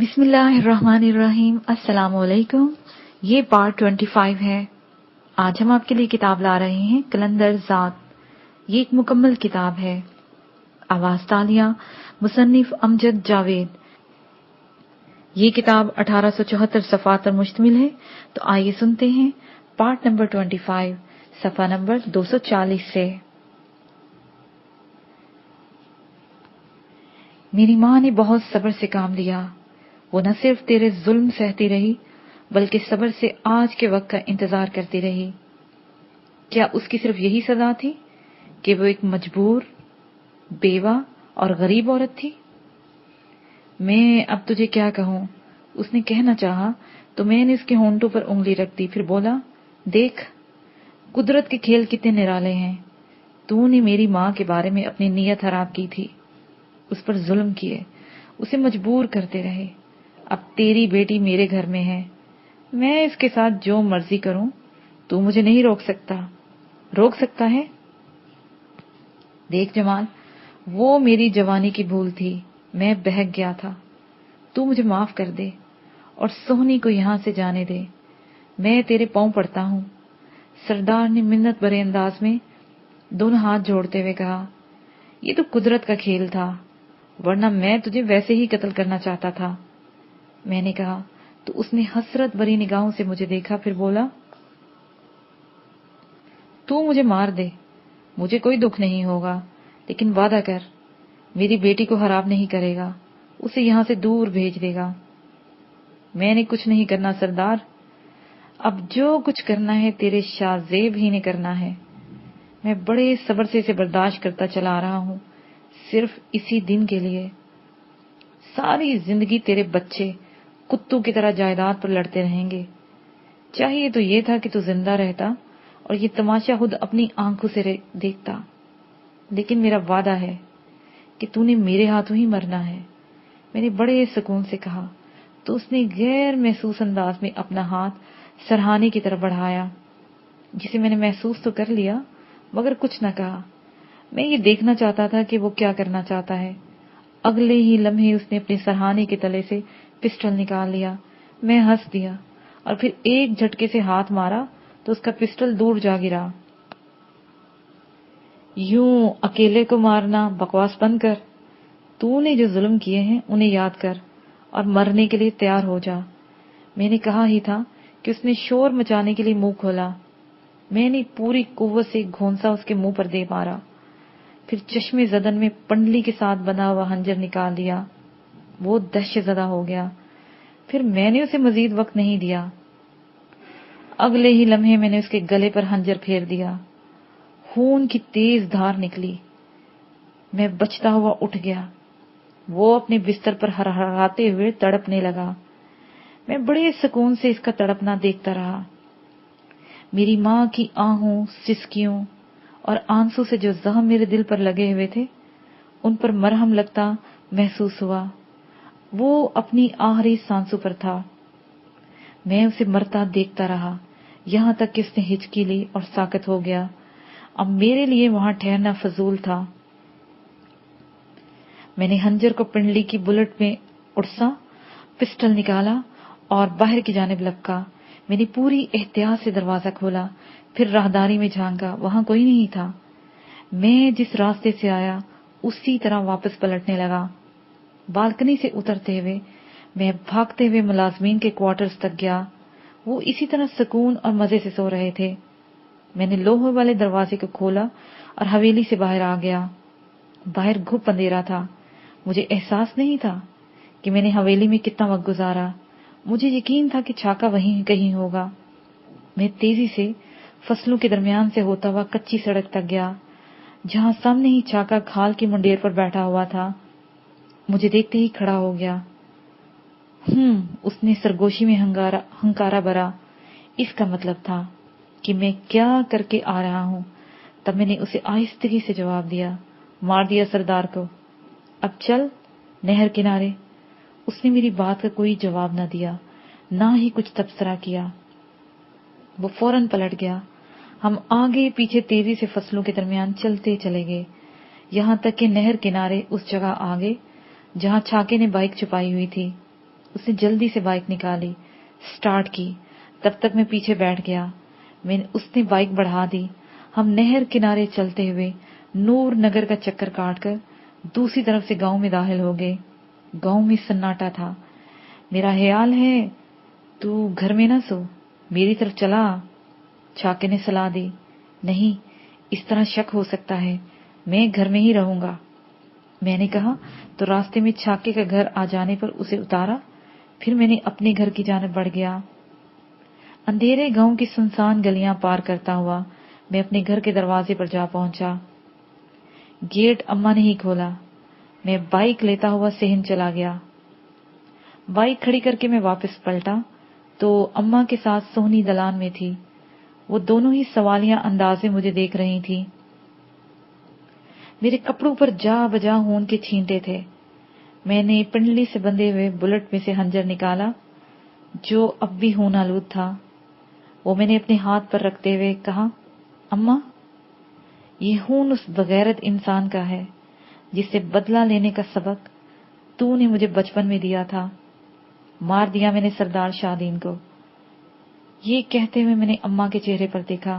बिस्मिल्लाहिर्रहमानिर्रहीम। अस्सलाम वालेकुम। ये पार्ट 25 है। आज हम आपके लिए किताब ला रहे हैं कलंदर ज़ात। ये एक मुकम्मल किताब है। आवाज तालियां मुसन्निफ अमजद जावेद। ये किताब 1874 सफ़ात पर मुश्तमिल है। तो आइए सुनते हैं पार्ट नंबर 25 सफ़ा नंबर 240 से। मेरी माँ ने बहुत सब्र से काम लिया। वो न सिर्फ तेरे जुल्म सहती रही बल्कि सब्र से आज के वक्त का इंतजार करती रही। क्या उसकी सिर्फ यही सजा थी कि वो एक मजबूर, बेवा और गरीब औरत थी? मैं अब तुझे क्या कहूँ, उसने कहना चाहा तो मैंने उसके होंठों पर उंगली रख दी। फिर बोला, देख, कुदरत के खेल कितने निराले हैं। तूने मेरी माँ के बारे में अपनी नीयत खराब की थी, उस पर जुल्म किए, उसे मजबूर करते रहे। अब तेरी बेटी मेरे घर में है, मैं इसके साथ जो मर्जी करूं, तू मुझे नहीं रोक सकता। रोक सकता है? देख जमाल, वो मेरी जवानी की भूल थी, मैं बहक गया था। तू मुझे माफ कर दे और सोहनी को यहां से जाने दे। मैं तेरे पांव पड़ता हूं। सरदार ने मिन्नत भरे अंदाज में दोनों हाथ जोड़ते हुए कहा, ये तो कुदरत का खेल था, वरना मैं तुझे वैसे ही कत्ल करना चाहता था। मैंने कहा तो उसने हसरत भरी निगाहों से मुझे देखा। फिर बोला, तू मुझे मार दे, मुझे कोई दुख नहीं होगा, लेकिन वादा कर, मेरी बेटी को हराम नहीं करेगा, उसे यहां से दूर भेज देगा। मैंने कुछ नहीं करना सरदार, अब जो कुछ करना है तेरे शाहजेब ही ने करना है। मैं बड़े सब्र से इसे बर्दाश्त करता चला आ रहा हूं, सिर्फ इसी दिन के लिए। सारी जिंदगी तेरे बच्चे कुत्तों की तरह जायदाद पर लड़ते रहेंगे। चाहिए तो ये था कि तू जिंदा रहता और ये तमाशा खुद अपनी आंखों से देखता, लेकिन मेरा वादा है कि तूने मेरे हाथों ही मरना है। मैंने बड़े सुकून से कहा तो उसने गैर महसूस अंदाज में अपना हाथ सरहाने की तरफ बढ़ाया, जिसे मैंने महसूस तो कर लिया मगर कुछ न कहा। मैं ये देखना चाहता था कि वो क्या करना चाहता है। अगले ही लम्हे उसने अपने सरहाने के तले से पिस्टल निकाल लिया। मैं हंस दिया और फिर एक झटके से हाथ मारा तो उसका पिस्टल दूर जा गिरा। यूं अकेले को मारना, बकवास बंद कर। तूने जो जुल्म किए हैं उन्हें याद कर और मरने के लिए तैयार हो जा। मैंने कहा ही था कि उसने शोर मचाने के लिए मुंह खोला। मैंने पूरी कुव्वत से घोंसा उसके मुंह पर दे मारा, फिर चश्मे जदन में पंडली के साथ बना हुआ हंजर निकाल दिया। वो दहशतज़दा हो गया। फिर मैंने उसे मजीद वक्त नहीं दिया। अगले ही लम्हे मैंने उसके गले पर हंजर फेर दिया। खून की तेज धार निकली। मैं बचता हुआ उठ गया। वो अपने बिस्तर पर हरहराते हुए तड़पने लगा। मैं बड़े सुकून से इसका तड़पना देखता रहा। मेरी माँ की आहों, सिसकियों और आंसू से जो जख्म मेरे दिल पर लगे हुए थे, उन पर मरहम लगता महसूस हुआ। वो अपनी आखिरी सांसों पर था। मैं उसे मरता देखता रहा, यहां तक कि उसने हिचकी ली और साकत हो गया। अब मेरे लिए वहां ठहरना फजूल था। मैंने हंजर को पिंडली की बुलेट में उड़सा, पिस्टल निकाला और बाहर की जानिब लपका। मैंने पूरी एहतियात से दरवाजा खोला, फिर राहदारी में झांका, वहां कोई नहीं था। मैं जिस रास्ते से आया उसी तरह वापस पलटने लगा। बालकनी से उतरते हुए मैं भागते हुए मुलाजमीन के क्वार्टर्स तक गया। वो इसी तरह सुकून और मजे से सो रहे थे। मैंने लोहे वाले दरवाजे को खोला और हवेली से बाहर आ गया। बाहर घुप अंधेरा था। मुझे एहसास नहीं था कि मैंने हवेली में कितना वक्त गुजारा। मुझे यकीन था कि छाका वहीं कहीं होगा। मैं तेजी से फसलों के दरमियान से होता हुआ कच्ची सड़क तक गया, जहां सामने ही छाका खाल की मुंडेर पर बैठा हुआ था। मुझे देखते ही खड़ा हो गया। उसने सरगोशी में हंकारा भरा। इसका मतलब था कि मैं क्या करके आ रहा हूं। तब मैंने उसे आहिस्तगी से जवाब दिया, मार दिया सरदार को, अब चल नहर किनारे। उसने मेरी बात का कोई जवाब न दिया, ना ही कुछ तबसरा किया। वो फौरन पलट गया। हम आगे पीछे तेजी से फसलों के दरमियान चलते चले गए, यहां तक कि नहर किनारे उस जगह आ गए जहां छाके ने बाइक छुपाई हुई थी। उसने जल्दी से बाइक निकाली, स्टार्ट की। तब तक मैं पीछे बैठ गया। उसने बाइक बढ़ा दी। हम नहर किनारे चलते हुए नूर नगर का चक्कर काटकर दूसरी तरफ से गांव में दाखिल हो गए। गांव में सन्नाटा था। मेरा ख्याल है तू घर में ना सो, मेरी तरफ चला, छाके ने सलाह दी। नहीं, इस तरह शक हो सकता है, मैं घर में ही रहूंगा, मैंने कहा। तो रास्ते में छाके का घर आ जाने पर उसे उतारा। फिर मैंने अपने घर की जानब बढ़ गया। अंधेरे गांव की सुनसान गलियां पार करता हुआ मैं अपने घर के दरवाजे पर जा पहुंचा। गेट अम्मा ने ही खोला। मैं बाइक लेता हुआ सहन चला गया। बाइक खड़ी करके मैं वापस पलटा तो अम्मा के साथ सोहनी दलान में थी। वो दोनों ही सवालिया अंदाज में मुझे देख रही थी। मेरे कपड़ों पर जा बजा खून के छींटे थे। मैंने पिंडली से बंधे हुए बुलेट में से खंजर निकाला जो अब भी खून आलूद था। वो मैंने अपने हाथ पर रखते हुए कहा, अम्मा, ये खून उस बगैरत इंसान का है जिससे बदला लेने का सबक तूने मुझे बचपन में दिया था। मार दिया मैंने सरदार शाहदीन को। ये कहते हुए मैंने अम्मा के चेहरे पर देखा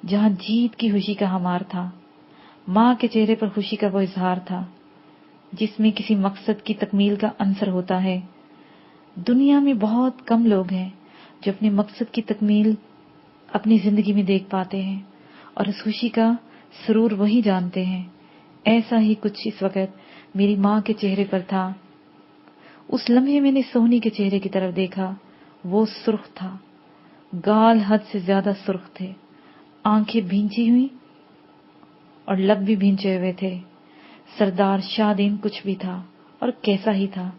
जहां जीत की खुशी का हमार था। माँ के चेहरे पर खुशी का वो इजहार था जिसमें किसी मकसद की तकमील का अंसर होता है। दुनिया में बहुत कम लोग हैं जो अपने मकसद की तकमील अपनी जिंदगी में देख पाते हैं और उस खुशी का सुरूर वही जानते हैं। ऐसा ही कुछ इस वक्त मेरी माँ के चेहरे पर था। उस लम्हे मैंने सोहनी के चेहरे की तरफ देखा। वो सुर्ख था, गाल हद से ज्यादा सुर्ख थे, आंखें भींची हुई और लब भी भींचे हुए थे। सरदार शाहदीन कुछ भी था और कैसा ही था,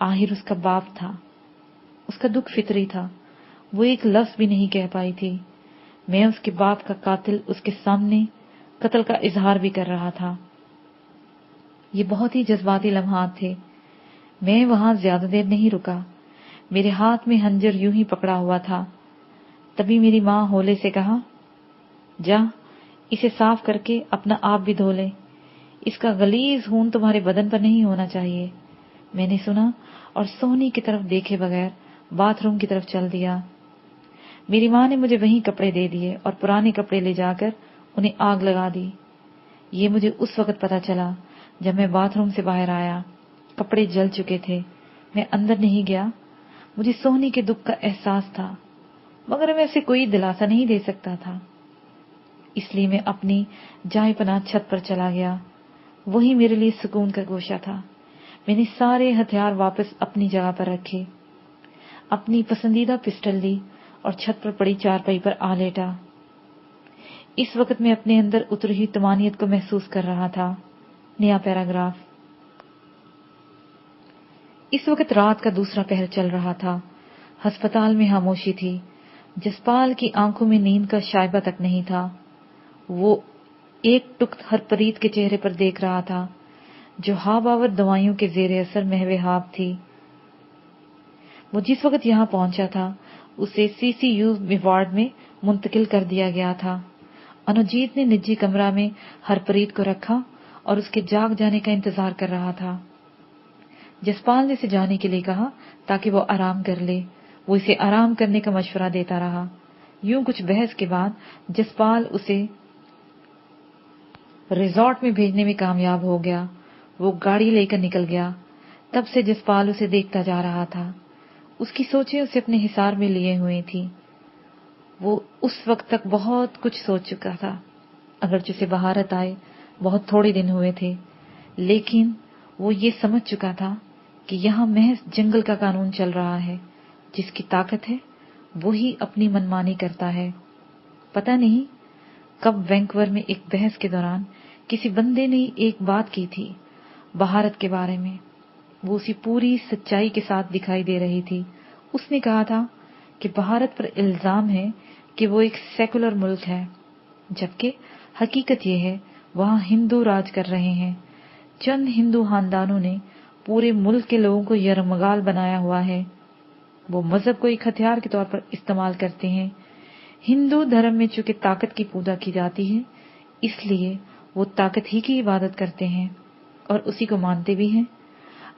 आखिर उसका बाप था। उसका दुख फितरी था। वो एक लफ्ज भी नहीं कह पाई थी। मैं उसके बाप का कातिल उसके सामने कत्ल का इजहार भी कर रहा था। ये बहुत ही जज्बाती लम्हात थे। मैं वहां ज्यादा देर नहीं रुका। मेरे हाथ में खंजर यूं ही पकड़ा हुआ था। तभी मेरी माँ होले से कहा, जा इसे साफ करके अपना आप भी धो ले, इसका गलीज खून तुम्हारे बदन पर नहीं होना चाहिए। मैंने सुना और सोहनी की तरफ देखे बगैर बाथरूम की तरफ चल दिया। मेरी माँ ने मुझे वहीं कपड़े दे दिए और पुराने कपड़े ले जाकर उन्हें आग लगा दी। ये मुझे उस वक्त पता चला जब मैं बाथरूम से बाहर आया। कपड़े जल चुके थे। मैं अंदर नहीं गया। मुझे सोहनी के दुख का एहसास था, मगर मैं उसे कोई दिलासा नहीं दे सकता था। इसलिए मैं अपनी जाए पनाह छत पर चला गया। वही मेरे लिए सुकून का गोशा था। मैंने सारे हथियार वापस अपनी जगह पर रखे, अपनी पसंदीदा पिस्टल ली और छत पर पड़ी चारपाई पर आ लेटा। इस वक्त मैं अपने अंदर उतरी हुई तमानियत को महसूस कर रहा था। नया पैराग्राफ। इस वक्त रात का दूसरा पहर चल रहा था। अस्पताल में खामोशी थी। जसपाल की आंखों में नींद का शायबा तक नहीं था। वो एक टुक हरपरीत के चेहरे पर देख रहा था जो हाबावर दवाइयों के जेर असर महवे हाब थी। वो जिस वक्त यहाँ पहुंचा था उसे सीसीयू वार्ड में मुंतकिल कर दिया गया था। अनुजीत ने निजी कमरा में हरप्रीत को रखा और उसके जाग जाने का इंतजार कर रहा था। जसपाल ने इसे जाने के लिए कहा ताकि वो आराम कर ले। वो इसे आराम करने का मशवरा देता रहा। यूं कुछ बहस के बाद जसपाल उसे रिजॉर्ट में भेजने में कामयाब हो गया। वो गाड़ी लेकर निकल गया। तब से जसपाल उसे देखता जा रहा था। उसकी सोचें उसे अपने हिसार में लिए हुई थी। वो उस वक्त तक बहुत कुछ सोच चुका था। अगरचे उसे बहारत आए बहुत थोड़े दिन हुए थे, लेकिन वो ये समझ चुका था कि यहाँ महज जंगल का कानून चल रहा है। जिसकी ताकत है वो ही अपनी मनमानी करता है। पता नहीं कब वैंकूवर में एक बहस के दौरान किसी बंदे ने एक बात की थी बहारत के बारे में। वो उसी पूरी सच्चाई के साथ दिखाई दे रही थी। उसने कहा था कि भारत पर इल्जाम है कि वो एक सेकुलर मुल्क है, जबकि हकीकत ये है वहाँ हिंदू राज कर रहे हैं। चंद हिंदू खानदानों ने पूरे मुल्क के लोगों को यरमगाल बनाया हुआ है। वो मजहब को एक हथियार के तौर पर इस्तेमाल करते हैं। हिंदू धर्म में चूंकि ताकत की पूजा की जाती है, इसलिए वो ताकत ही की इबादत करते हैं और उसी को मानते भी हैं।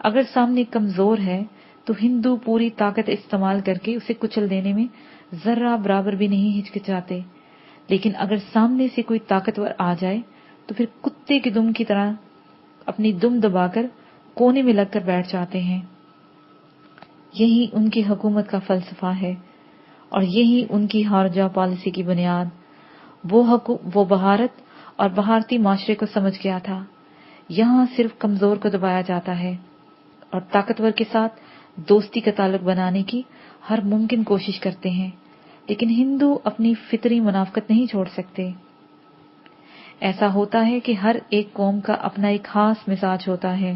अगर सामने कमजोर है तो हिंदू पूरी ताकत इस्तेमाल करके उसे कुचल देने में जर्रा बराबर भी नहीं हिचकिचाते, लेकिन अगर सामने से कोई ताकतवर आ जाए तो फिर कुत्ते की दुम की तरह अपनी दुम दबाकर कोने में लगकर बैठ जाते हैं। यही उनकी हुकूमत का फलसफा है और यही उनकी हार जा पॉलिसी की बुनियाद। वो भारत और भारतीय माशरे को समझ गया था। यहाँ सिर्फ कमजोर को दबाया जाता है और ताकतवर के साथ दोस्ती का ताल्लुक बनाने की हर मुमकिन कोशिश करते हैं, लेकिन हिंदू अपनी फितरी मुनाफकत नहीं छोड़ सकते। ऐसा होता है कि हर एक कौम का अपना एक खास मिजाज होता है।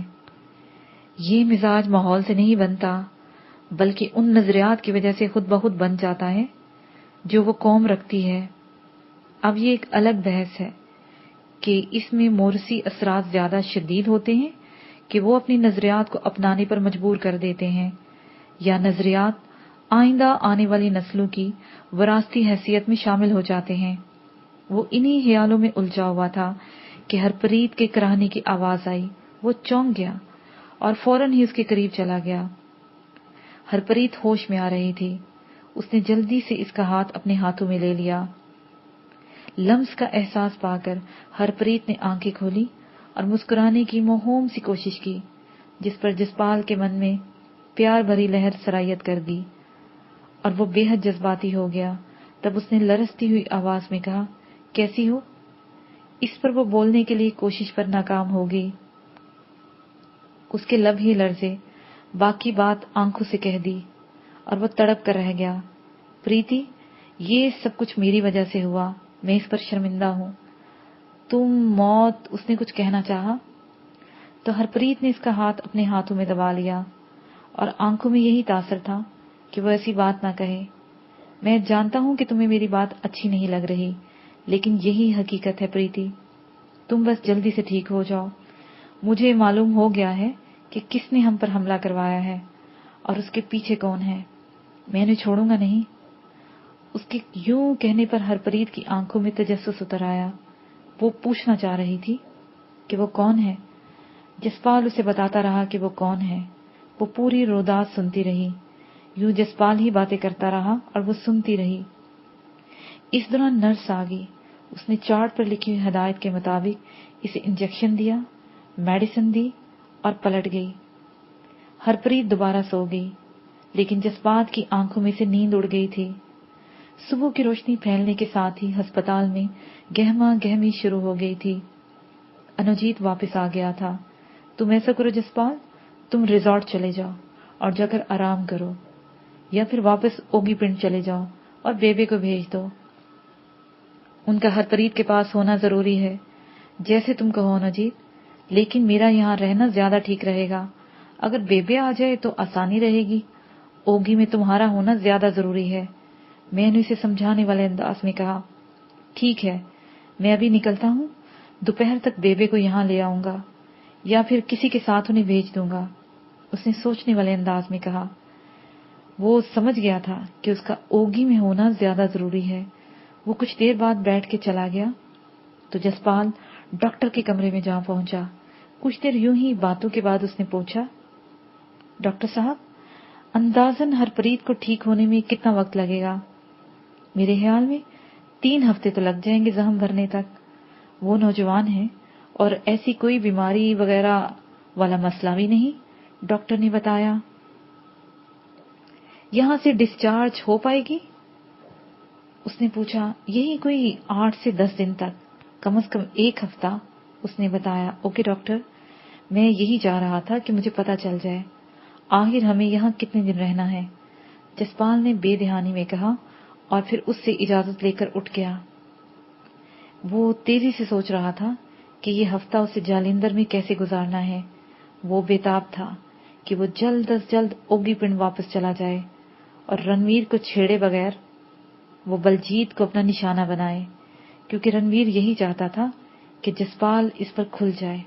ये मिजाज माहौल से नहीं बनता, बल्कि उन नजरियात की वजह से खुद ब खुद बन जाता है जो वो कौम रखती है। अब ये एक अलग बहस है कि इसमें मोरसी असरात ज्यादा शदीद होते हैं कि वो अपनी नजरियात को अपनाने पर मजबूर कर देते हैं, या नजरियात आइंदा आने वाली नस्लों की विरासती हैसियत में शामिल हो जाते हैं। वो इन्हीं ख्यालों में उलझा हुआ था कि हरप्रीत के कराहने की आवाज आई। वो चौंक गया और फौरन ही उसके करीब चला गया। हरप्रीत होश में आ रही थी। उसने जल्दी से इसका हाथ अपने हाथों में ले लिया। लम्स का एहसास पाकर हरप्रीत ने आंखें खोली और मुस्कुराने की मोहूम सी कोशिश की, जिस पर जसपाल के मन में प्यार भरी लहर सरायत कर दी और वो बेहद जज्बाती हो गया। तब उसने लरसती हुई आवाज में कहा, कैसी हो? इस पर वो बोलने के लिए कोशिश पर नाकाम हो गई। उसके लब ही लर्जे, बाकी बात आंखों से कह दी और वो तड़प कर रह गया। प्रीति, ये सब कुछ मेरी वजह से हुआ, मैं इस पर शर्मिंदा हूं। तुम मौत, उसने कुछ कहना चाहा तो हरप्रीत ने इसका हाथ अपने हाथों में दबा लिया और आंखों में यही तासर था कि वो ऐसी बात ना कहे। मैं जानता हूं कि तुम्हें मेरी बात अच्छी नहीं लग रही, लेकिन यही हकीकत है प्रीति। तुम बस जल्दी से ठीक हो जाओ। मुझे मालूम हो गया है कि किसने हम पर हमला करवाया है और उसके पीछे कौन है। मैं उन्हें छोड़ूंगा नहीं। उसके यूं कहने पर हरप्रीत की आंखों में तजस्सुस उतर आया। वो पूछना चाह रही थी कि वो कौन है। जसपाल उसे बताता रहा कि वो कौन है। वो पूरी रोदात सुनती रही। यूं जसपाल ही बातें करता रहा और वो सुनती रही। इस दौरान नर्स आ गई। उसने चार्ट पर लिखी हुई हदायत के मुताबिक इसे इंजेक्शन दिया, मेडिसिन दी और पलट गई। हरप्रीत दोबारा सो गई, लेकिन जसपाल की आंखों में से नींद उड़ गई थी। सुबह की रोशनी फैलने के साथ ही अस्पताल में गहमा गहमी शुरू हो गई थी। अनुजीत वापस आ गया था। तुम ऐसा करो जसपाल, तुम रिजॉर्ट चले जाओ और जाकर आराम करो, या फिर वापस ओगी पिंड चले जाओ और बेबे को भेज दो। उनका हरप्रीत के पास होना जरूरी है। जैसे तुम कहो अनुजीत, लेकिन मेरा यहाँ रहना ज्यादा ठीक रहेगा। अगर बेबे आ जाए तो आसानी रहेगी। ओगी में तुम्हारा होना ज्यादा जरूरी है। मैंने इसे समझाने वाले अंदाज में कहा। ठीक है, मैं अभी निकलता हूँ। दोपहर तक बेबे को यहाँ ले आऊंगा या फिर किसी के साथ उन्हें भेज दूंगा, उसने सोचने वाले अंदाज में कहा। वो समझ गया था कि उसका ओगी में होना ज्यादा जरूरी है। वो कुछ देर बाद बैठ के चला गया तो जसपाल डॉक्टर के कमरे में जा पहुंचा। कुछ देर यूं ही बातों के बाद उसने पूछा, डॉक्टर साहब, अंदाजन हरप्रीत को ठीक होने में कितना वक्त लगेगा? मेरे ख्याल में 3 हफ्ते तो लग जाएंगे जख्म भरने तक। वो नौजवान है और ऐसी कोई बीमारी वगैरह वाला मसला भी नहीं, डॉक्टर ने बताया। यहां से डिस्चार्ज हो पाएगी? उसने पूछा। यही कोई 8 से 10 दिन तक, कम से कम 1 हफ्ता, उसने बताया। ओके डॉक्टर, मैं यही चाह रहा था कि मुझे पता चल जाए आखिर हमें यहाँ कितने दिन रहना है, जसपाल ने बेध्यानी में कहा और फिर उससे इजाजत लेकर उठ गया। वो तेजी से सोच रहा था कि ये हफ्ता उसे जालिंदर में कैसे गुजारना है। वो बेताब था कि वो जल्द अज जल्द ओगी पिंड वापस चला जाए और रणवीर को छेड़े बगैर वो बलजीत को अपना निशाना बनाए, क्योंकि रणवीर यही चाहता था कि जसपाल इस पर खुल जाए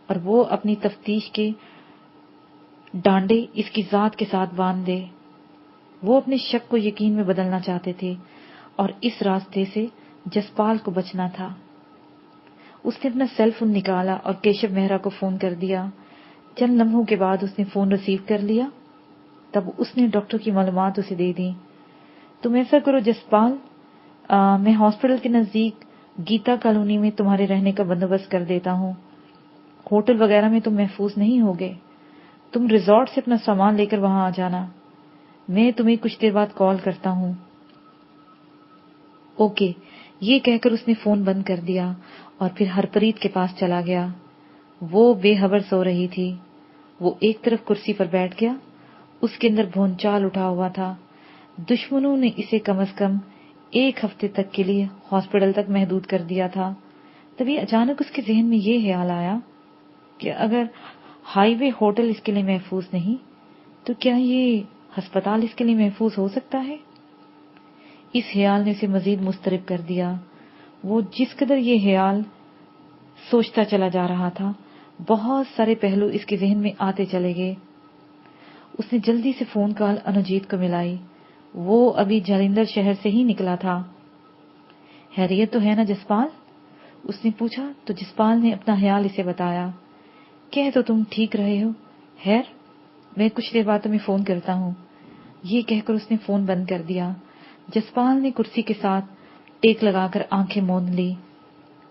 और वो अपनी तफ्तीश के डांडे इसकी जात के साथ बांध दे। वो अपने शक को यकीन में बदलना चाहते थे और इस रास्ते से जसपाल को बचना था। उसने अपना सेल फोन निकाला और केशव मेहरा को फोन कर दिया। चंद लम्हों के बाद उसने फोन रिसीव कर लिया। तब उसने डॉक्टर की मालूमात उसे दे दी। तुम ऐसा करो जसपाल, मैं हॉस्पिटल के नजदीक गीता कॉलोनी में तुम्हारे रहने का बंदोबस्त कर देता हूँ। होटल वगैरह में तुम महफूज नहीं होगे। तुम रिजॉर्ट से अपना सामान लेकर वहां आ जाना। मैं तुम्हें कुछ देर बाद कॉल करता हूँ। ओके, ये कहकर उसने फोन बंद कर दिया और फिर हरप्रीत के पास चला गया। वो बेखबर सो रही थी। वो एक तरफ कुर्सी पर बैठ गया। उसके अंदर भौंचाल उठा हुआ था। दुश्मनों ने इसे कम से कम 1 हफ्ते तक के लिए हॉस्पिटल तक महदूद कर दिया था। तभी अचानक उसके जहन में ये ख्याल आया कि अगर हाईवे होटल इसके लिए महफूज नहीं, तो क्या ये अस्पताल इसके लिए महफूज हो सकता है? इस ख्याल ने उसे मजीद मुस्तरब कर दिया। वो जिस कदर ये ख्याल सोचता चला जा रहा था, बहुत सारे पहलू इसके जहन में आते चले गए। उसने जल्दी से फोन कॉल अनुजीत को मिलाई। वो अभी जालिंदर शहर से ही निकला था। हैरियत तो है ना जसपाल? उसने पूछा तो जसपाल ने अपना ख्याल इसे बताया। कह तो तुम ठीक रहे हो खैर, मैं कुछ देर बाद तुम्हें फोन करता हूँ। ये कहकर उसने फोन बंद कर दिया। जसपाल ने कुर्सी के साथ टेक लगाकर आंखें मूंद ली।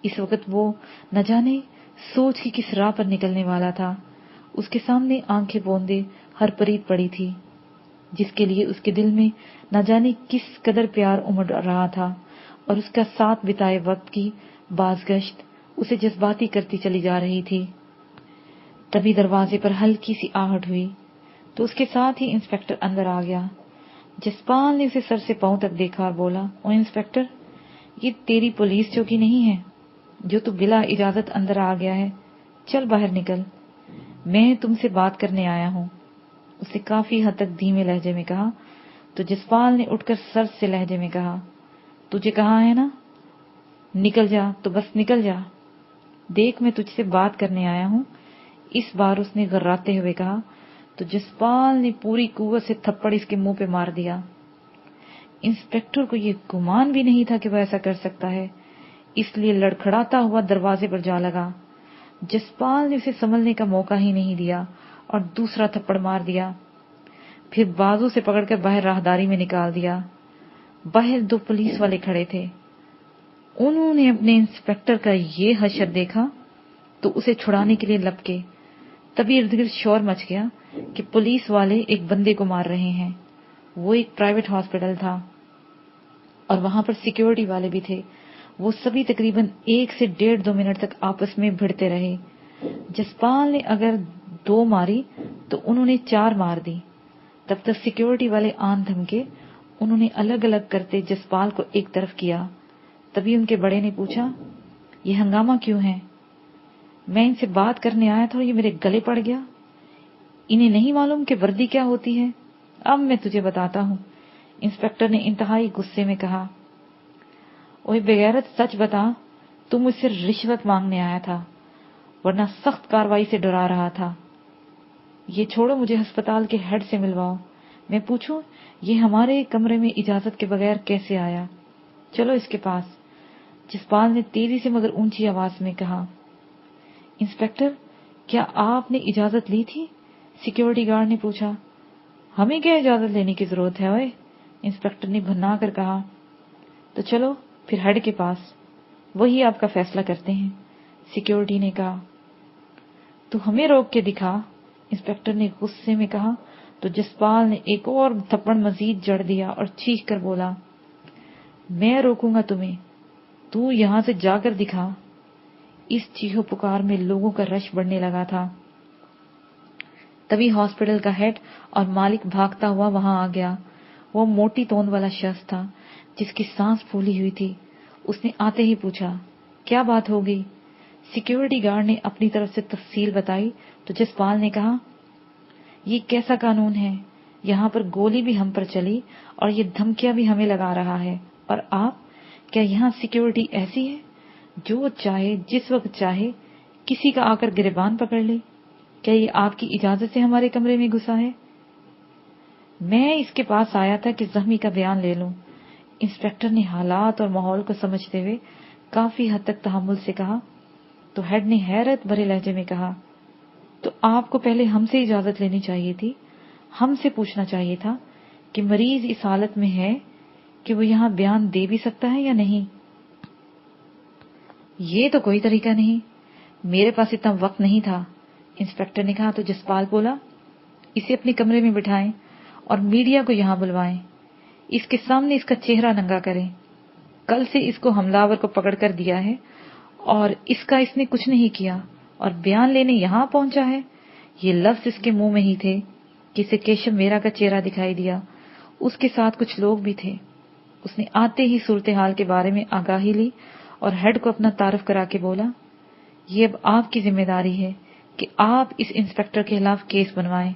इस वक्त वो न जाने सोच की किस राह पर निकलने वाला था। उसके सामने आंखें बौंदे हरप्रीत पड़ी थी, जिसके लिए उसके दिल में न जाने किस कदर प्यार उमड़ रहा था, और उसका साथ बिताए वक्त की बाज़गश्त उसे जज्बाती करती चली जा रही थी। तभी दरवाजे पर हल्की सी आहट हुई तो उसके साथ ही इंस्पेक्टर अंदर आ गया। जसपाल ने उसे सर से पांव तक देखा और बोला, ओ इंस्पेक्टर, ये तेरी पुलिस चौकी नहीं है जो तू बिला इजाजत अंदर आ गया है। चल बाहर निकल, मैं तुमसे बात करने आया हूँ। उसने काफी हद तक धीमे लहजे में कहा। तो जसपाल ने उठकर सर्द से लहजे में कहा, तुझे कहा है ना निकल जा, तो बस निकल जा। देख, मैं तुझसे बात करने आया हूँ। इस बार उसने गर्राते हुए कहा। तो जसपाल ने पूरी कुव्वत से थप्पड़ इसके मुंह पे मार दिया। इंस्पेक्टर को ये गुमान भी नहीं था कि वह ऐसा कर सकता है, इसलिए लड़खड़ाता हुआ दरवाजे पर जा लगा। जसपाल ने उसे संभलने का मौका ही नहीं दिया और दूसरा थप्पड़ मार दिया। फिर बाजू से पकड़कर बाहर राहदारी में निकाल दिया। बाहर 2 पुलिस वाले खड़े थे। उन्होंने अपने इंस्पेक्टर का ये हशर देखा तो उसे छुड़ाने के लिए लपके। तभी इर्द गिर्द शोर मच गया कि पुलिस वाले एक बंदे को मार रहे हैं। वो एक प्राइवेट हॉस्पिटल था और वहां पर सिक्योरिटी वाले भी थे। वो सभी तकरीबन 1 से 1.5-2 मिनट तक आपस में भिड़ते रहे। जसपाल ने अगर 2 मारी तो उन्होंने 4 मार दी। तब तक सिक्योरिटी वाले आन धमके। उन्होंने अलग अलग करते जसपाल को एक तरफ किया। तभी उनके बड़े ने पूछा, ये हंगामा क्यों है? मैं इनसे बात करने आया था और ये मेरे गले पड़ गया। इन्हें नहीं मालूम कि वर्दी क्या होती है? अब मैं तुझे बताता हूँ, इंस्पेक्टर ने इंतहाई गुस्से में कहा। ओए बेगैरत, सच बता, तू मुझसे रिश्वत मांगने आया था वरना सख्त कार्रवाई से डरा रहा था। ये छोड़ो, मुझे अस्पताल के हेड से मिलवाओ। मैं पूछूं ये हमारे कमरे में इजाजत के बगैर कैसे आया? चलो इसके पास। जसपाल ने तेजी से मगर ऊंची आवाज में कहा। इंस्पेक्टर, क्या आपने इजाजत ली थी? सिक्योरिटी गार्ड ने पूछा। हमें क्या इजाजत लेने की जरूरत है ओए? इंस्पेक्टर ने भन्ना कर कहा। तो चलो फिर हेड के पास, वही आपका फैसला करते हैं, सिक्योरिटी ने कहा। तू हमें रोक के दिखा, इंस्पेक्टर ने गुस्से में कहा। तो जसपाल ने एक और थप्पड़ मजीद जड़ दिया और चीख कर बोला, मैं रोकूंगा तुम्हें, तू यहां से जाकर दिखा। इस चीखो पुकार में लोगों का रश बढ़ने लगा था। तभी हॉस्पिटल का हेड और मालिक भागता हुआ वहां आ गया। वो मोटी तोंद वाला शख्स था जिसकी सांस फूली हुई थी। उसने आते ही पूछा, क्या बात हो गई? सिक्योरिटी गार्ड ने अपनी तरफ से तफसील बताई तो जसपाल ने कहा, ये कैसा कानून है? यहाँ पर गोली भी हम पर चली और ये धमकियां भी हमें लगा रहा है, और आप, क्या यहाँ सिक्योरिटी ऐसी है जो चाहे जिस वक्त चाहे किसी का आकर गिरबान पकड़ ले? क्या ये आपकी इजाजत से हमारे कमरे में घुसा है? मैं इसके पास आया था कि जख्मी का बयान ले लूं। इंस्पेक्टर ने हालात और माहौल को समझते हुए काफी हद तक तहम्मुल से कहा। तो हेड ने हैरत भरे लहजे में कहा, तो आपको पहले हमसे इजाजत लेनी चाहिए थी, ہم سے پوچھنا چاہیے تھا کہ مریض اس حالت میں ہے کہ وہ یہاں بیان دے بھی سکتا ہے یا نہیں۔ یہ تو کوئی طریقہ نہیں، میرے پاس اتنا وقت نہیں تھا، انسپکٹر نے کہا۔ تو جسپال بولا، اسے اپنے کمرے میں بٹھائیں اور میڈیا کو یہاں بلوائیں، اس کے سامنے اس کا چہرہ ننگا کریں۔ کل سے اس کو حملہ آور کو پکڑ کر دیا ہے اور اس نے کچھ نہیں کیا اور بیان لینے یہاں پہنچا ہے۔ یہ لفظ اس کے منہ میں ہی تھے کہ اسے کیشو میرا کا چہرہ دکھائی دیا، اس کے ساتھ کچھ لوگ بھی تھے۔ اس نے آتے ہی صورتحال کے بارے میں آگاہی لی اور ہیڈ کو اپنا تعارف کرا کے بولا، یہ اب آپ کی ذمہ داری ہے کہ آپ اس انسپکٹر کے خلاف کیس بنوائیں،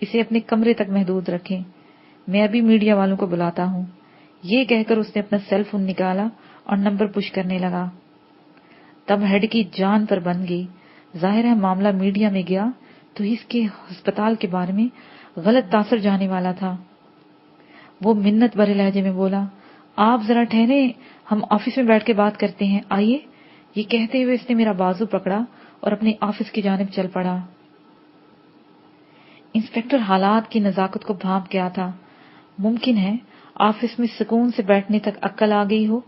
اسے اپنے کمرے تک محدود رکھیں، میں ابھی میڈیا والوں کو بلاتا ہوں۔ یہ کہہ کر اس نے اپنا سیل فون نکالا اور نمبر پش کرنے لگا۔ تب ہیڈ کی جان پر بن گئی، ظاہر ہے معاملہ میڈیا میں گیا تو اس کے ہسپتال کے بارے میں غلط تاثر جانے والا تھا۔ وہ منت بھرے لہجے میں بولا، آپ ذرا ٹھہریں، ہم آفس میں بیٹھ کے بات کرتے ہیں، آئیے۔ یہ کہتے ہوئے اس نے میرا بازو پکڑا اور اپنے آفس کی جانب چل پڑا۔ انسپکٹر حالات کی نزاکت کو بھانپ گیا تھا۔ ممکن ہے آفس میں سکون سے بیٹھنے تک عقل آ گئی ہو۔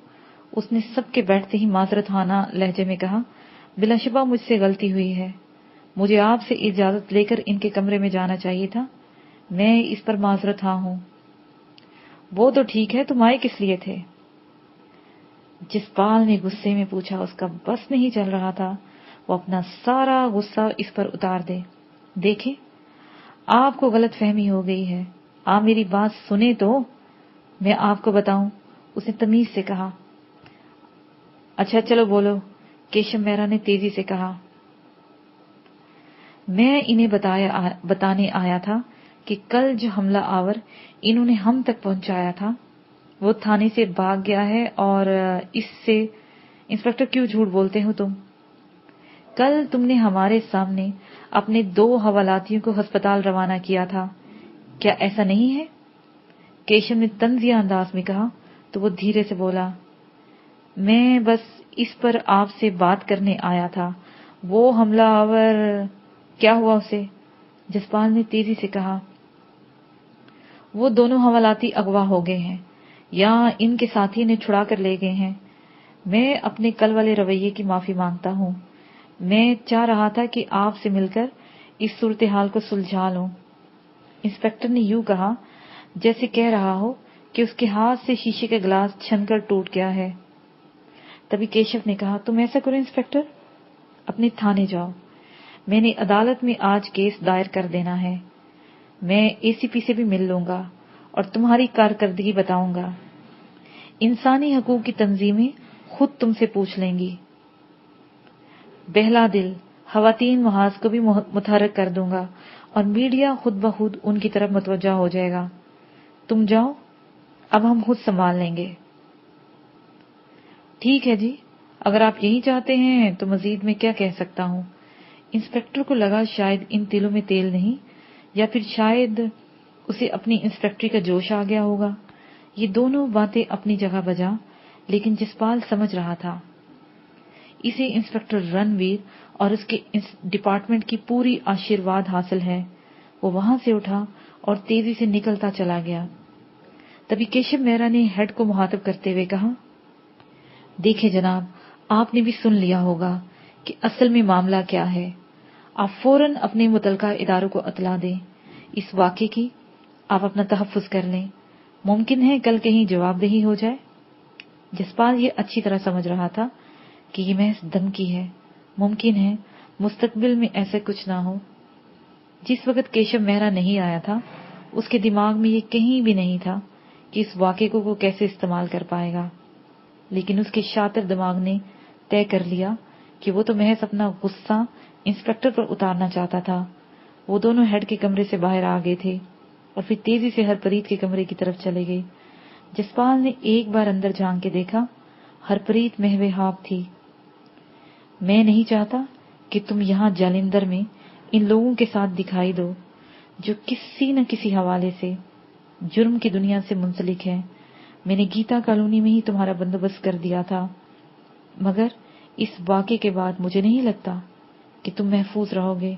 اس نے سب کے بیٹھتے ہی معذرت خانہ لہجے میں کہا، بلا شبہ مجھ سے غلطی ہوئی ہے، مجھے آپ سے اجازت لے کر ان کے کمرے میں جانا چاہیے تھا، میں اس پر معذرت خواہ ہوں۔ وہ تو ٹھیک ہے، تم آئے کس لیے تھے؟ جسپال نے غصے میں پوچھا۔ اس کا بس نہیں چل رہا تھا وہ اپنا سارا غصہ اس پر اتار دے۔ دیکھیں، آپ کو غلط فہمی ہو گئی ہے، آپ میری بات سنیں تو میں آپ کو بتاؤں، اس نے تمیز سے کہا۔ اچھا چلو بولو، کیشو مہرا نے تیزی سے کہا۔ میں انہیں بتانے آیا تھا کہ کل جو حملہ آور انہوں نے ہم تک پہنچایا تھا وہ تھانے سے بھاگ گیا ہے، اور اس سے انسپکٹر کیوں جھوٹ بولتے ہو تم؟ کل تم نے ہمارے سامنے اپنے 2 حوالاتیوں کو ہسپتال روانہ کیا تھا، کیا ایسا نہیں ہے؟ کیشو نے طنزیہ انداز میں کہا تو وہ دھیرے سے بولا، میں بس اس پر آپ سے بات کرنے آیا تھا، وہ حملہ آور کیا ہوا اسے؟ جسپال نے تیزی سے کہا، وہ دونوں حوالاتی اغوا ہو گئے ہیں یا ان کے ساتھی نے چھڑا کر لے گئے ہیں۔ میں اپنے کل والے رویے کی معافی مانگتا ہوں، میں چاہ رہا تھا کہ آپ سے مل کر اس صورتحال کو سلجھا لوں۔ انسپکٹر نے یوں کہا جیسے کہہ رہا ہو کہ اس کے ہاتھ سے شیشے کا گلاس چھن کر ٹوٹ گیا ہے۔ تبھی کیشو نے کہا، تم ایسا کرو انسپکٹر، اپنے تھانے جاؤ، میں نے عدالت میں آج کیس دائر کر دینا ہے، میں اے سی پی سے بھی مل لوں گا اور تمہاری کارکردگی بتاؤں گا، انسانی حقوق کی تنظیمیں خود تم سے پوچھ لیں گی، بہلا دل خواتین محاذ کو بھی متحرک کر دوں گا اور میڈیا خود بخود ان کی طرف متوجہ ہو جائے گا۔ تم جاؤ، اب ہم خود سنبھال لیں گے۔ ٹھیک ہے جی، اگر آپ یہی چاہتے ہیں تو مزید میں کیا کہہ سکتا ہوں۔ انسپکٹر کو لگا شاید ان تلوں میں تیل نہیں، یا پھر شاید اسے اپنی انسپکٹری کا جوش آ گیا ہوگا۔ یہ دونوں باتیں اپنی جگہ بجا، لیکن جسپال سمجھ رہا تھا اسے انسپکٹر رنویر اور اس کے ڈپارٹمنٹ کی پوری آشیرواد حاصل ہے۔ وہ وہاں سے اٹھا اور تیزی سے نکلتا چلا گیا۔ تبھی کیشو مہرا نے ہیڈ کو مخاطب کرتے ہوئے کہا، دیکھیں جناب، آپ نے بھی سن لیا ہوگا کہ اصل میں معاملہ کیا ہے، آپ فوراً اپنے متعلقہ اداروں کو اطلاع دیں، اس واقعے کی آپ اپنا تحفظ کر لیں، ممکن ہے کل کہیں جواب دہی ہو جائے۔ جسپال یہ اچھی طرح سمجھ رہا تھا کہ یہ محض دھمکی ہے، ممکن ہے مستقبل میں ایسا کچھ نہ ہو۔ جس وقت کیشو مہرا نہیں آیا تھا اس کے دماغ میں یہ کہیں بھی نہیں تھا کہ اس واقعے کو وہ کیسے استعمال کر پائے گا، لیکن اس کے شاطر دماغ نے طے کر لیا کہ وہ تو محض اپنا غصہ انسپکٹر پر اتارنا چاہتا تھا۔ وہ دونوں ہیڈ کے کمرے سے باہر آ گئے تھے اور پھر تیزی سے ہرپریت کے کمرے کی طرف چلے گئے۔ جسپال نے ایک بار اندر جھانک کے دیکھا، ہرپریت محو خواب تھی۔ میں نہیں چاہتا کہ تم یہاں جالندھر میں ان لوگوں کے ساتھ دکھائی دو جو کسی نہ کسی حوالے سے جرم کی دنیا سے منسلک ہے۔ میں نے گیتا کالونی میں ہی تمہارا بندوبست کر دیا تھا، مگر اس واقعے کے بعد مجھے نہیں لگتا کہ تم محفوظ رہو گے۔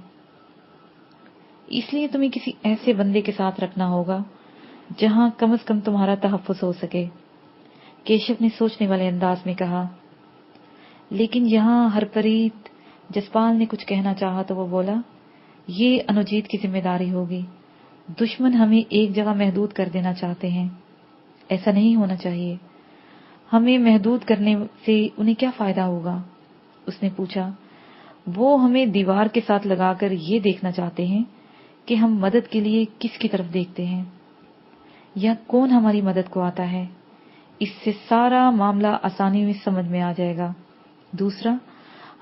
इसलिए तुम्हें किसी ऐसे बंदे के साथ रखना होगा जहां कम से कम तुम्हारा तहफ्फुज़ हो सके। केशव ने सोचने वाले अंदाज में कहा। लेकिन यहाँ हरप्रीत, जसपाल ने कुछ कहना चाहा तो वो बोला, ये अनुजीत की जिम्मेदारी होगी। दुश्मन हमें एक जगह महदूद कर देना चाहते हैं, ऐसा नहीं होना चाहिए। हमें महदूद करने से उन्हें क्या फायदा होगा? उसने पूछा। वो हमें दीवार के साथ लगाकर ये देखना चाहते हैं कि हम मदद के लिए किसकी तरफ देखते हैं या कौन हमारी मदद को आता है। इससे सारा मामला आसानी में समझ में आ जाएगा। दूसरा,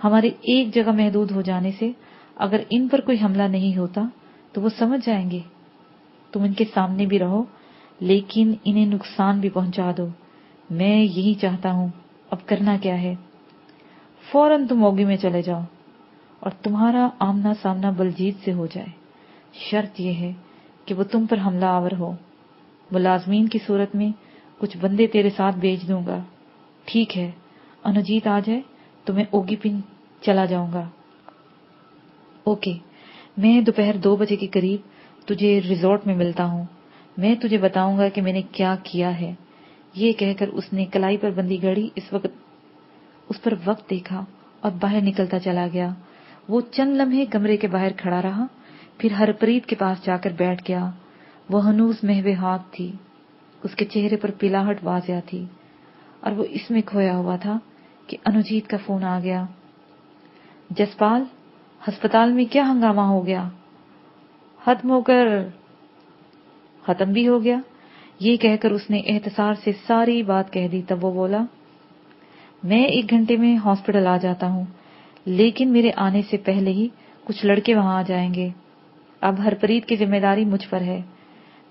हमारे एक जगह महदूद हो जाने से अगर इन पर कोई हमला नहीं होता तो वो समझ जाएंगे। तुम इनके सामने भी रहो लेकिन इन्हें नुकसान भी पहुंचा दो। मैं यही चाहता हूं। अब करना क्या है? फौरन तुम ओगी में चले जाओ और तुम्हारा आमना सामना बलजीत से हो जाए। शर्त यह है कि वो तुम पर हमला आवर हो। मुलाजमीन की सूरत में कुछ बंदे तेरे साथ भेज दूंगा। ठीक है, अनुजीत आ जाए तो मैं ओगी पिन चला जाऊंगा। ओके, मैं दोपहर 2 बजे के करीब तुझे रिजॉर्ट में मिलता हूं। मैं तुझे बताऊंगा कि मैंने क्या किया है। ये कहकर उसने कलाई पर बंदी घड़ी उस पर वक्त देखा और बाहर निकलता चला गया। वो चंद लम्हे कमरे के बाहर खड़ा रहा, फिर हरप्रीत के पास जाकर बैठ गया। वो हनूज महवे हाथ थी, उसके चेहरे पर पिलाहट वाज़िया थी और वो इसमें खोया हुआ था कि अनुजीत का फोन आ गया। जसपाल, अस्पताल में क्या हंगामा हो गया? खत्म होकर खत्म भी हो गया। ये कहकर उसने एहतसार से सारी बात कह दी। तब वो बोला, मैं 1 घंटे में हॉस्पिटल आ जाता हूं, लेकिन मेरे आने से पहले ही कुछ लड़के वहां आ जाएंगे। अब हरप्रीत की जिम्मेदारी मुझ पर है।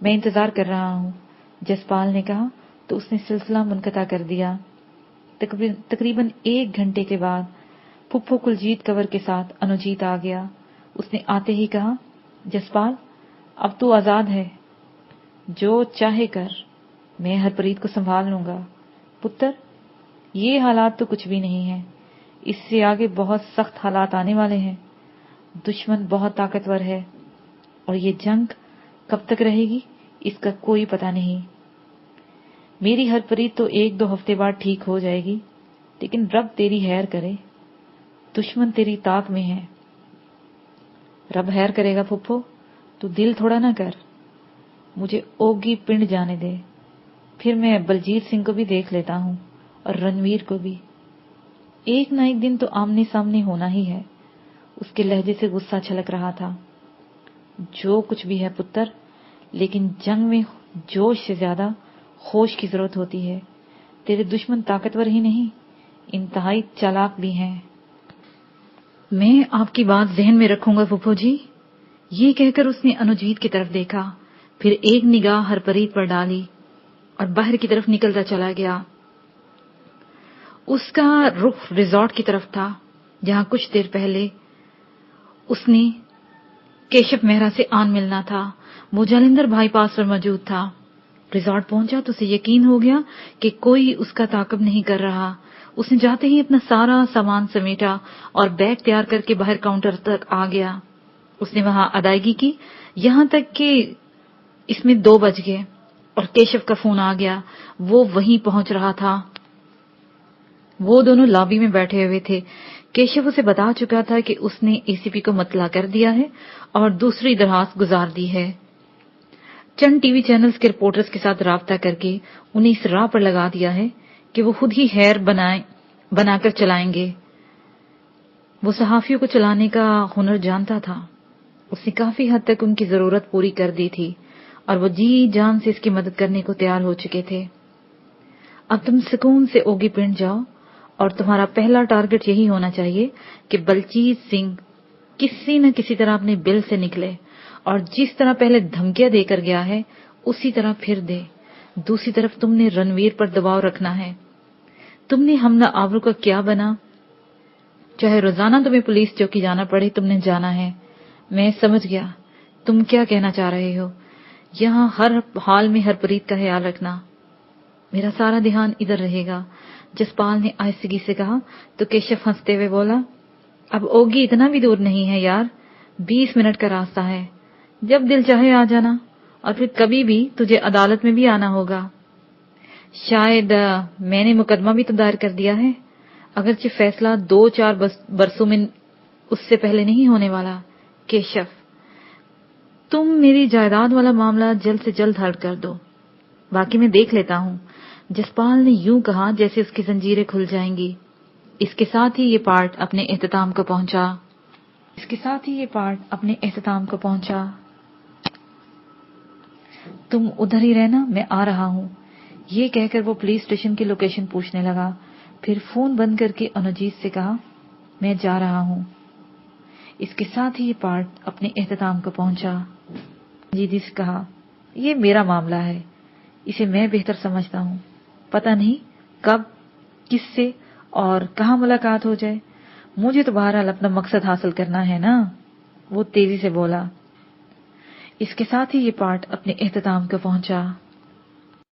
मैं इंतजार कर रहा हूं। जसपाल ने कहा तो उसने सिलसिला मुनक़ता कर दिया। तकरीबन 1 घंटे के बाद फुप्पो कुलजीत कंवर के साथ अनुजीत आ गया। उसने आते ही कहा, जसपाल, अब तू आजाद है, जो चाहे कर, मैं हरप्रीत को संभाल लूंगा। पुत्र, ये हालात तो कुछ भी नहीं है, इससे आगे बहुत सख्त हालात आने वाले हैं। दुश्मन बहुत ताकतवर है और ये जंग कब तक रहेगी इसका कोई पता नहीं। मेरी हरप्रीत तो 1-2 हफ्ते बाद ठीक हो जाएगी, लेकिन रब तेरी खैर करे। दुश्मन तेरी ताक में है। रब खैर करेगा फुप्पो, तू दिल थोड़ा ना कर। मुझे ओगी पिंड जाने दे, फिर मैं बलजीत सिंह को भी देख लेता हूं और रणवीर को भी। एक ना एक दिन तो आमने सामने होना ही है। उसके लहजे से गुस्सा छलक रहा था। जो कुछ भी है पुत्र, लेकिन जंग में जोश से ज्यादा होश की जरूरत होती है। तेरे दुश्मन ताकतवर ही नहीं, इंतहाई चालाक भी हैं। मैं आपकी बात ज़हन में रखूंगा फुप्पो जी। ये कहकर उसने अनुजीत की तरफ देखा, फिर एक निगाह हरप्रीत पर डाली और बाहर की तरफ निकलता चला गया। उसका रुख रिजॉर्ट की तरफ था, जहां कुछ देर पहले उसने केशव मेहरा से आन मिलना था। वो जालिंदर बाईपास पर मौजूद था। रिजॉर्ट पहुंचा तो उसे यकीन हो गया कि कोई उसका ताक़ब नहीं कर रहा। उसने जाते ही अपना सारा सामान समेटा और बैग तैयार करके बाहर काउंटर तक आ गया। उसने वहां अदायगी की, यहां तक कि इसमें 2 बज गए और केशव का फोन आ गया। वो वहीं पहुंच रहा था। वो दोनों लॉबी में बैठे हुए थे। केशव उसे बता चुका था कि उसने एसीपी को मतला कर दिया है और दूसरी दरखास्त गुजार दी है। चंद टीवी चैनल्स के रिपोर्टर्स के साथ राब्ता करके उन्हें इस राह पर लगा दिया है कि वो खुद ही खैर बनाकर चलाएंगे। वो सहाफियों को चलाने का हुनर जानता था। उसने काफी हद तक उनकी जरूरत पूरी कर दी थी और वो जी जान से इसकी मदद करने को तैयार हो चुके थे। अब तुम सुकून से ओगी पिंड जाओ और तुम्हारा पहला टारगेट यही होना चाहिए कि बलजीत सिंह किसी न किसी तरह अपने बिल से निकले और जिस तरह पहले धमकियां देकर गया है उसी तरह फिर दे। दूसरी तरफ तुमने रणवीर पर दबाव रखना है। तुमने हमला आवरों का क्या बना, चाहे रोजाना तुम्हें पुलिस चौकी जाना पड़े, तुमने जाना है। मैं समझ गया तुम क्या कहना चाह रहे हो। यहाँ हर हाल में हरप्रीत का ख्याल रखना। मेरा सारा ध्यान इधर रहेगा, जसपाल ने आहिस्तगी से कहा। तो केशव हंसते हुए बोला, अब ओगी इतना भी दूर नहीं है यार, 20 मिनट का रास्ता है। जब दिल चाहे आ जाना, और फिर कभी भी तुझे अदालत में भी आना होगा। शायद मैंने मुकदमा भी तो दायर कर दिया है, अगरचे फैसला 2-4 बरसों में उससे पहले नहीं होने वाला। केशव, तुम मेरी जायदाद वाला मामला जल्द से जल्द हल कर दो, बाकी मैं देख लेता हूँ। जसपाल ने यूं कहा जैसे उसकी जंजीरें खुल जाएंगी। इसके साथ ही ये पार्ट अपने इख्तिताम को पहुंचा। तुम उधर ही रहना, मैं आ रहा हूँ, ये कहकर वो पुलिस स्टेशन की लोकेशन पूछने लगा। फिर फोन बंद करके अनुजीत से कहा, मैं जा रहा हूँ। इसके साथ ही ये पार्ट अपने इख्तिताम को पहुंचा। जीदी से कहा, ये मेरा मामला है, इसे मैं बेहतर समझता हूँ। पता नहीं कब, किससे और कहाँ मुलाकात हो जाए, मुझे तो बहरहाल अपना मकसद हासिल करना है ना। वो तेजी से बोला। इसके साथ ही ये पार्ट अपने इख्तिताम को पहुंचा।